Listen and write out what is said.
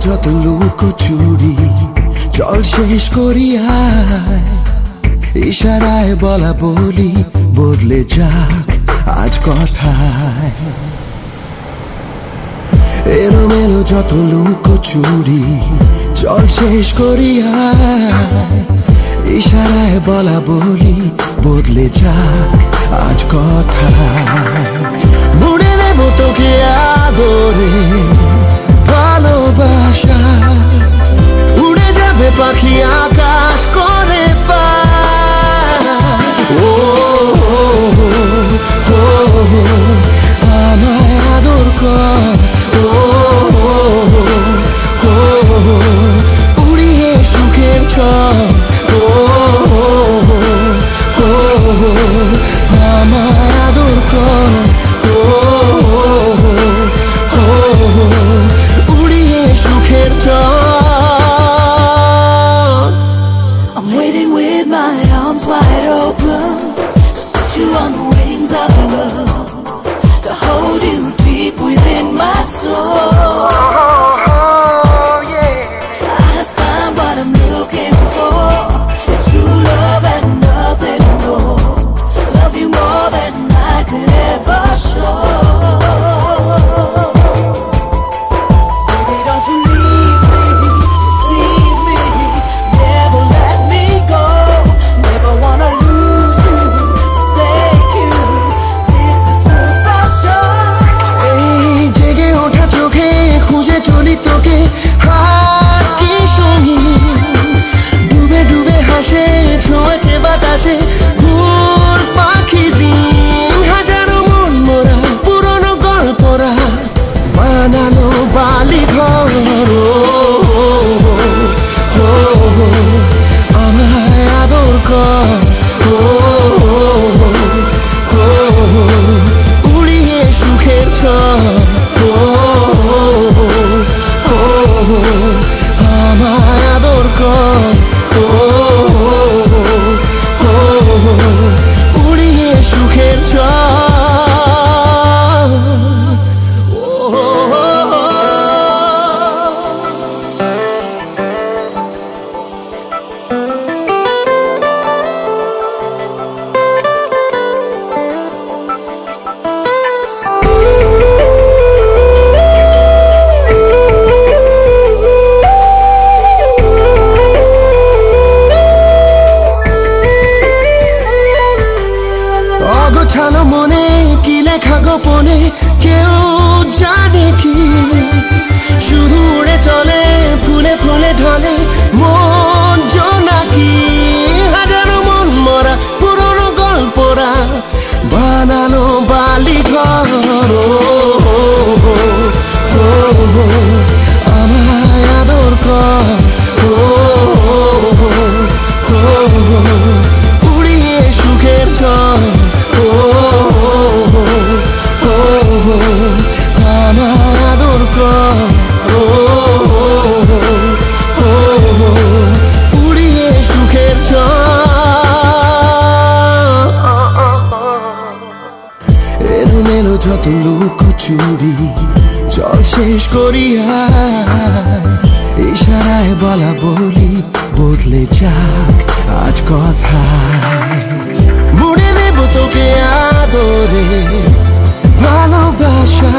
যত লুকোচুরি চল শেষ করি আয়, ইশারায় বলা বলি বদলে যাক আজ কথায়। এলোমেলো যত লুকোচুরি চল শেষ করি আয়, ইশারায় বলা বলি বদলে যাক আজ কথায়। মুড়ে দেব তোকে আদরে ভালোবাসা, উড়ে যাবে পাখি আকাশ করে পার। ও আমায় আদর কর, উড়িয়ে সুখের ছড়। আমায় আদর কর, উড়িয়ে সুখের ছড়। I'm waiting with my arms wide open to put you on the wings of love, to hold you deep within my soul. I have found what I'm looking for. It's true love and nothing more. Love you more than I could ever show. Baby, don't you leave me, deceive me, never let me go. Never wanna lose you, forsake you. This is true for sure. এই জেগে ওঠা চোখে খুঁজে চলি তোকে, হাত কি সঙ্গীত ডুবে ডুবে হাসে ছোঁয়াচে বাতাসে ঘুর পাখি দিন। হাজারো মন মোরা পুরনো গল্পরা বানালো বালি ঘর। আমায় আদর কর, উড়িয়ে সুখের ছড়। আমায় আদর কর, উড়িয়ে সুখের ছড়। অগোছালো মনে কি লেখা গোপনে কেউ জানে কি, শুধু উড়ে চলে ফুলে ফুলে ঢলে মন জোনাকি। হাজারো মন মরা পুরনো গল্পরা বানালো বালি ঘর। আমায় আদর কর, উড়িয়ে সুখের ছড়। আমায় আদর কর, উড়িয়ে সুখের ছড়। এলোমেলো যত লুকোচুরি চল শেষ করি আয়, ইশারায় বলা বলি বদলে যাক আজ কথায়। মুড়ে দেব তোকে আদরে ভালোবাসা,